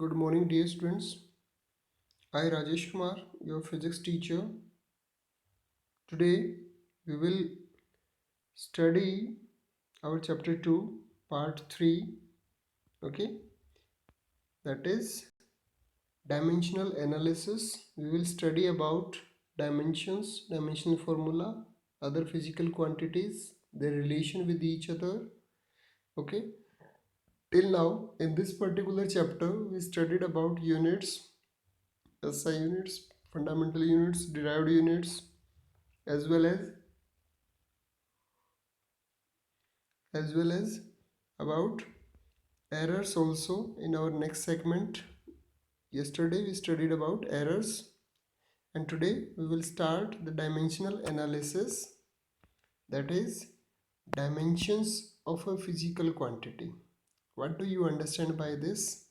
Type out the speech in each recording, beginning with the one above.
Good morning, dear students. I, Rajesh Kumar, your physics teacher. Today, we will study our chapter 2, part 3. Okay, that is dimensional analysis. We will study about dimensions, dimensional formula, other physical quantities, their relation with each other. Okay, till now, in this particular chapter, we studied about units, SI units, fundamental units, derived units, as well as about errors also in our next segment. Yesterday we studied about errors, and today we will start the dimensional analysis, that is dimensions of a physical quantity. What do you understand by this?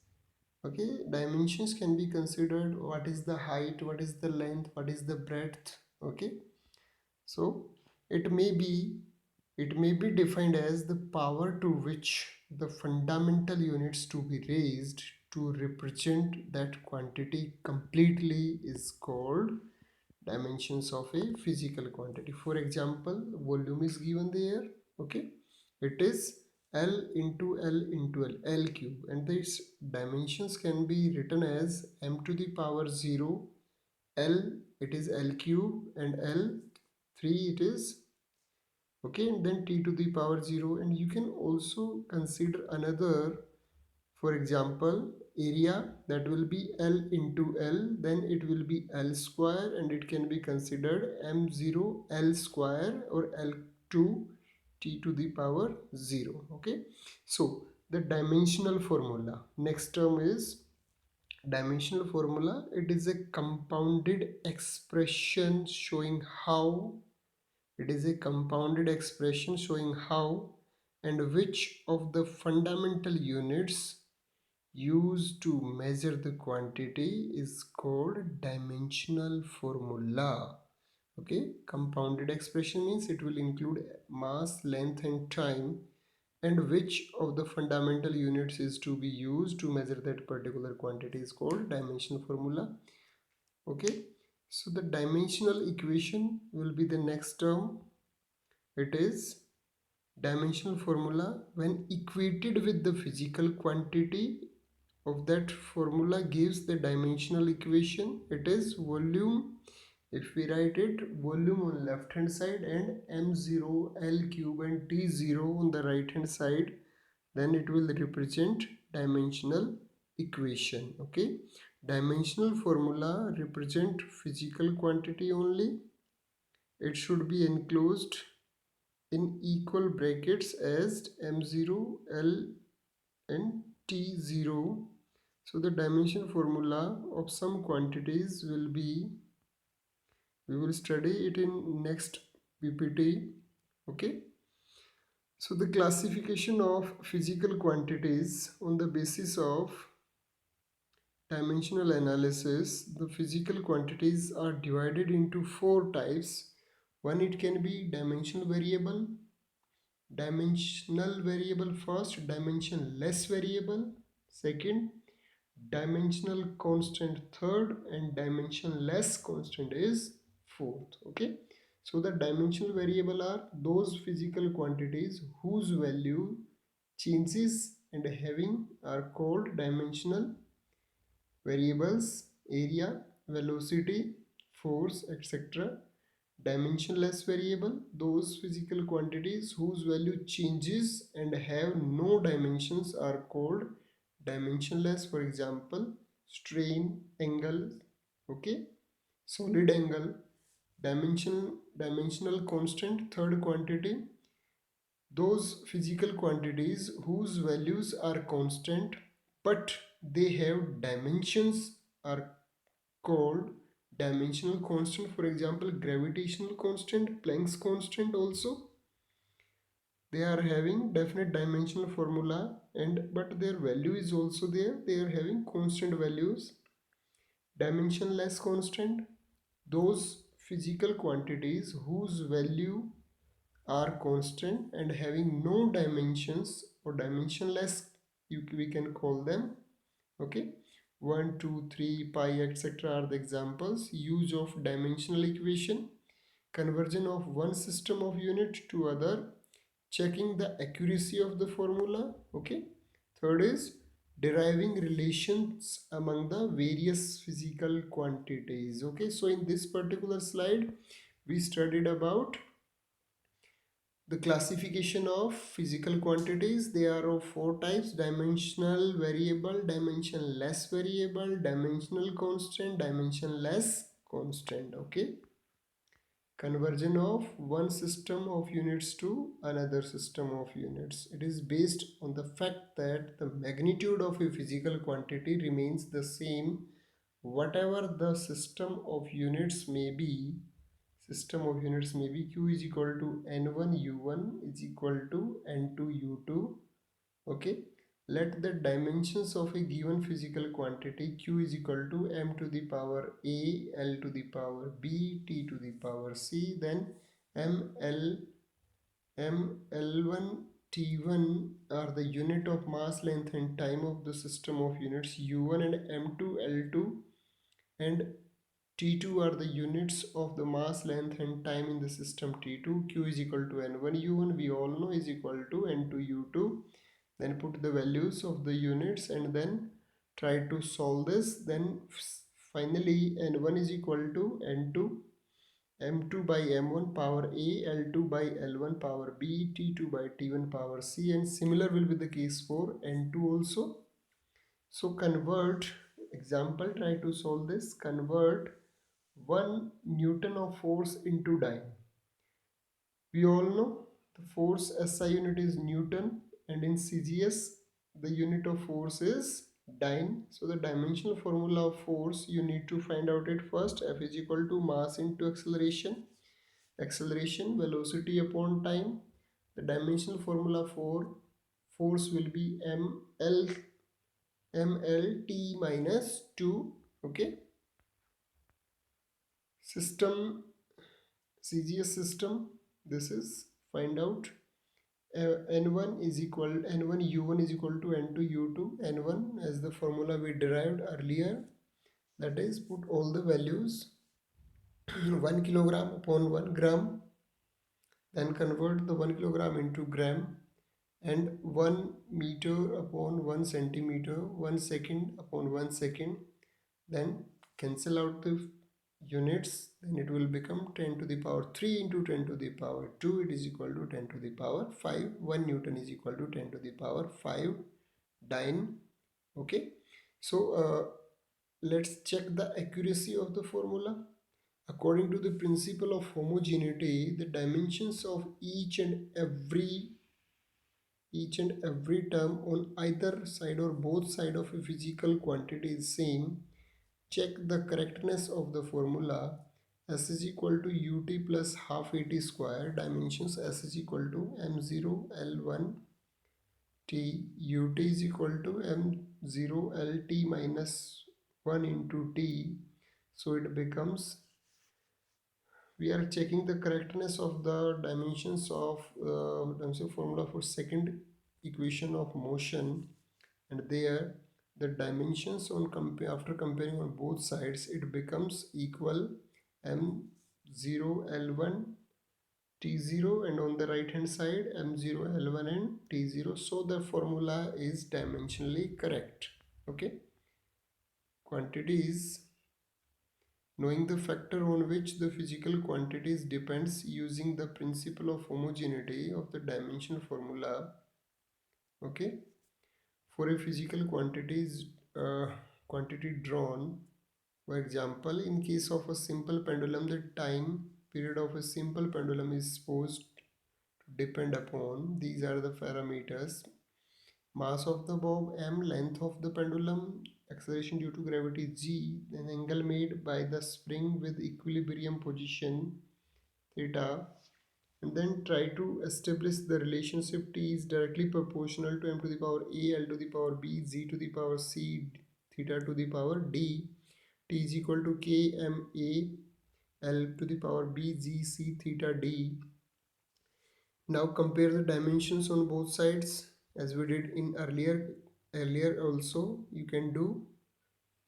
Okay, dimensions can be considered what is the height, what is the length, what is the breadth. Okay, so it may be defined as the power to which the fundamental units to be raised to represent that quantity completely is called dimensions of a physical quantity. For example, volume is given there. Okay, it is L into L into L, L cube, and these dimensions can be written as m to the power 0, L it is L cube, and L 3 it is, okay, and then t to the power 0. And you can also consider another, for example, area, that will be L into L, then it will be L square, and it can be considered m0 L square or L2 t to the power 0. Okay, so the dimensional formula, next term is dimensional formula. It is a compounded expression showing how it is a compounded expression showing how and which of the fundamental units used to measure the quantity is called dimensional formula. Okay, compounded expression means it will include mass, length and time, and which of the fundamental units is to be used to measure that particular quantity is called dimensional formula. Okay, so the dimensional equation will be the next term. It is dimensional formula when equated with the physical quantity of that formula gives the dimensional equation. It is volume. If we write it, volume on left hand side and m0 L cube and t0 on the right hand side, then it will represent dimensional equation. Okay, dimensional formula represent physical quantity only. It should be enclosed in equal brackets as m0 L and t0. So the dimension formula of some quantities will be, we will study it in next PPT. Okay, so the classification of physical quantities on the basis of dimensional analysis, the physical quantities are divided into four types. One, it can be dimensional variable first, dimensionless variable second, dimensional constant third, and dimensionless constant is fourth. Okay, so the dimensional variable are those physical quantities whose value changes and having are called dimensional variables: area, velocity, force, etc. Dimensionless variable, those physical quantities whose value changes and have no dimensions are called dimensionless. For example, strain, angle. Okay, solid angle. Dimensional constant, third quantity, those physical quantities whose values are constant but they have dimensions are called dimensional constant. For example, gravitational constant, Planck's constant also, they are having definite dimensional formula, and but their value is also there, they are having constant values. Dimensionless constant, those physical quantities whose value are constant and having no dimensions, or dimensionless we can call them. Okay, 1, 2, 3, pi, etc. are the examples. Use of dimensional equation, conversion of one system of unit to other, checking the accuracy of the formula. Okay. Third is deriving relations among the various physical quantities. Okay. So in this particular slide, we studied about the classification of physical quantities. They are of four types: dimensional variable, dimensionless variable, dimensional constant, dimensionless constant. Okay. Conversion of one system of units to another system of units. It is based on the fact that the magnitude of a physical quantity remains the same whatever the system of units may be. System of units may be q is equal to n1 u1 is equal to n2 u2. Okay. Let the dimensions of a given physical quantity q is equal to m to the power a, l to the power b, t to the power c, then m, l, l1, t1 are the unit of mass, length and time of the system of units u1, and m2, l2 and T2 are the units of the mass, length and time in the system T2. Q is equal to N1 U1, we all know, is equal to N2 U2. Then put the values of the units and then try to solve this. Then finally N1 is equal to N2, M2 by M1 power A, L2 by L1 power B, T2 by T1 power C, and similar will be the case for N2 also. So convert, example, try to solve this. Convert 1 Newton of force into dyne. We all know the force SI unit is Newton, and in CGS the unit of force is dyne. So the dimensional formula of force, you need to find out it first. F is equal to mass into acceleration, acceleration velocity upon time. The dimensional formula for force will be mlt minus 2. Okay. System, CGS system, this is find out n1 is equal, n1 u1 is equal to n2 u2. N1 as the formula we derived earlier, that is put all the values 1 kilogram upon 1 gram, then convert the 1 kilogram into gram, and 1 meter upon 1 centimeter, 1 second upon 1 second, then cancel out the units, then it will become 10 to the power 3 into 10 to the power 2, it is equal to 10 to the power 5. 1 Newton is equal to 10 to the power 5 dyne. Okay. So let's check the accuracy of the formula. According to the principle of homogeneity, the dimensions of each and every term on either side or both side of a physical quantity is same. Check the correctness of the formula. S is equal to ut plus half at square. Dimensions S is equal to m0 l1 t. Ut is equal to m0 lt minus 1 into t. So it becomes, we are checking the correctness of the dimensions of formula for second equation of motion, and there the dimensions on after comparing on both sides, it becomes equal m0 l1 t0, and on the right hand side m0 l1 and t0. So the formula is dimensionally correct. Okay. Quantities, knowing the factor on which the physical quantities depends using the principle of homogeneity of the dimension formula. Okay. For a physical quantity drawn, for example, in case of a simple pendulum, the time period of a simple pendulum is supposed to depend upon, these are the parameters: mass of the bob m, length of the pendulum, acceleration due to gravity g, then angle made by the spring with equilibrium position theta, and then try to establish the relationship T is directly proportional to m to the power a, l to the power b, z to the power c, theta to the power d. T is equal to k m a, l to the power b, z, c, theta d. Now compare the dimensions on both sides as we did in earlier also. You can do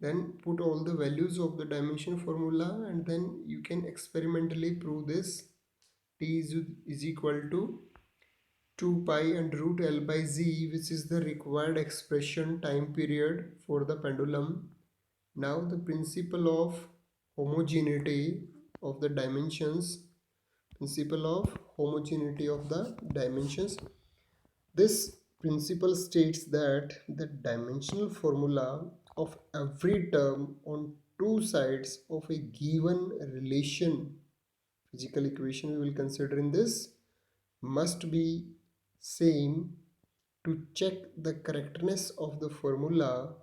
Then put all the values of the dimension formula and then you can experimentally prove this. T is equal to 2 pi under root L by Z, which is the required expression time period for the pendulum. Now the principle of homogeneity of the dimensions, principle of homogeneity of the dimensions. This principle states that the dimensional formula of every term on two sides of a given relation physical equation we will consider in this must be same. To check the correctness of the formula,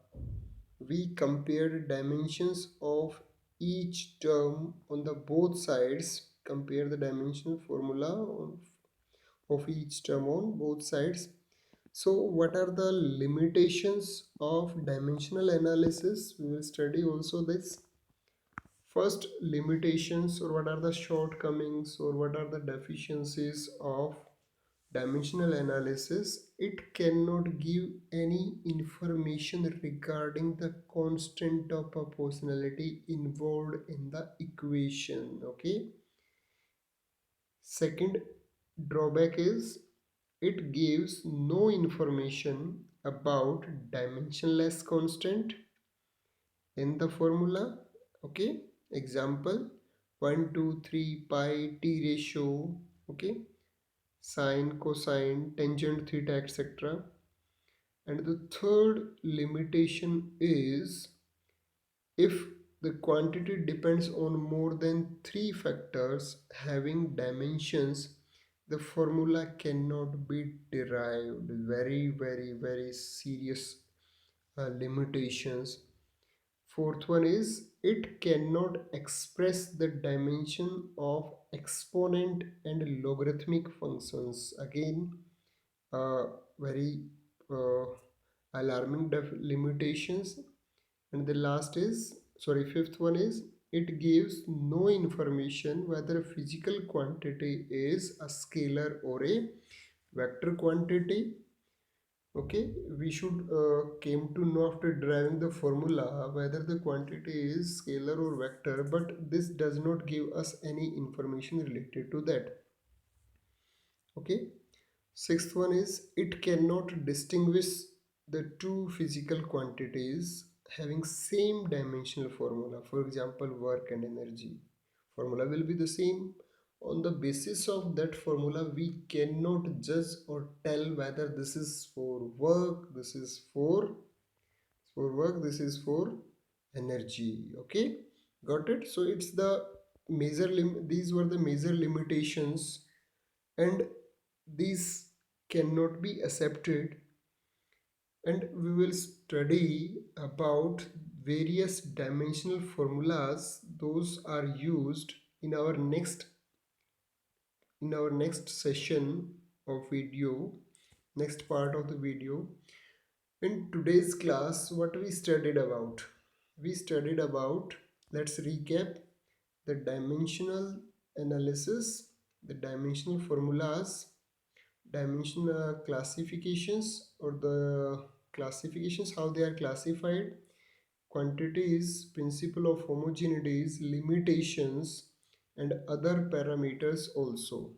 we compare dimensions of each term on the both sides. Compare the dimensional formula of each term on both sides. So what are the limitations of dimensional analysis? We will study also this. First, limitations, or what are the shortcomings or what are the deficiencies of dimensional analysis. It cannot give any information regarding the constant of proportionality involved in the equation. Okay. Second drawback is it gives no information about dimensionless constant in the formula. Okay, example 1 2 3 pi t ratio. Okay, sine, cosine, tangent, theta, etc. And the third limitation is if the quantity depends on more than three factors having dimensions, the formula cannot be derived. Very serious limitations. Fourth one is it cannot express the dimension of exponent and logarithmic functions. Again, very uh, alarming limitations. And the last is, sorry, fifth one is it gives no information whether a physical quantity is a scalar or a vector quantity. Okay, we should came to know after deriving the formula whether the quantity is scalar or vector, but this does not give us any information related to that. Okay. Sixth one is it cannot distinguish the two physical quantities having same dimensional formula. For example, work and energy. Formula will be the same. On the basis of that formula, we cannot judge or tell whether this is for work, this is for work, this is for energy. Okay, got it? So it's the major these were the major limitations, and these cannot be accepted. And we will study about various dimensional formulas. Those are used in our next session of video, next part of the video. In today's class, what we studied about? We studied about, let's recap, the dimensional analysis, the dimensional formulas, dimension classifications, or the classifications, how they are classified, quantities, principle of homogeneities, limitations, and other parameters also.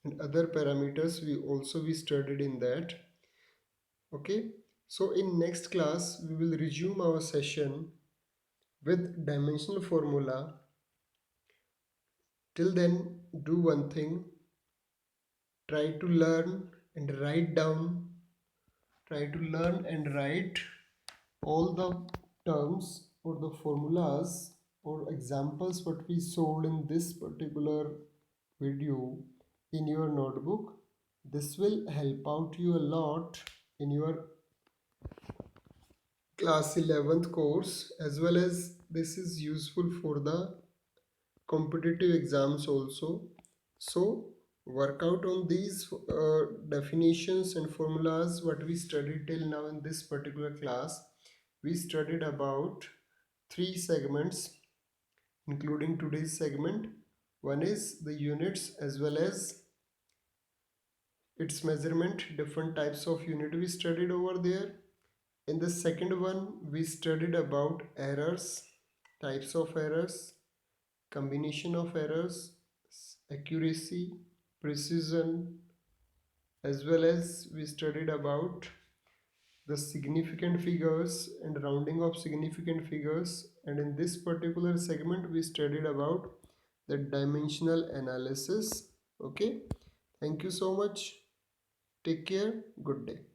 And other parameters we studied in that. Okay, so in next class we will resume our session with dimensional formula. Till then, do one thing, try to learn and write down, try to learn and write all the terms or the formulas or examples what we showed in this particular video in your notebook. This will help out you a lot in your class 11th course, as well as this is useful for the competitive exams also. So work out on these definitions and formulas what we studied till now in this particular class. We studied about three segments including today's segment. One is the units as well as its measurement, different types of unit we studied over there. In the second one, we studied about errors, types of errors, combination of errors, accuracy, precision, as well as we studied about the significant figures and rounding of significant figures. And in this particular segment, we studied about the dimensional analysis. Okay, thank you so much. Take care. Good day.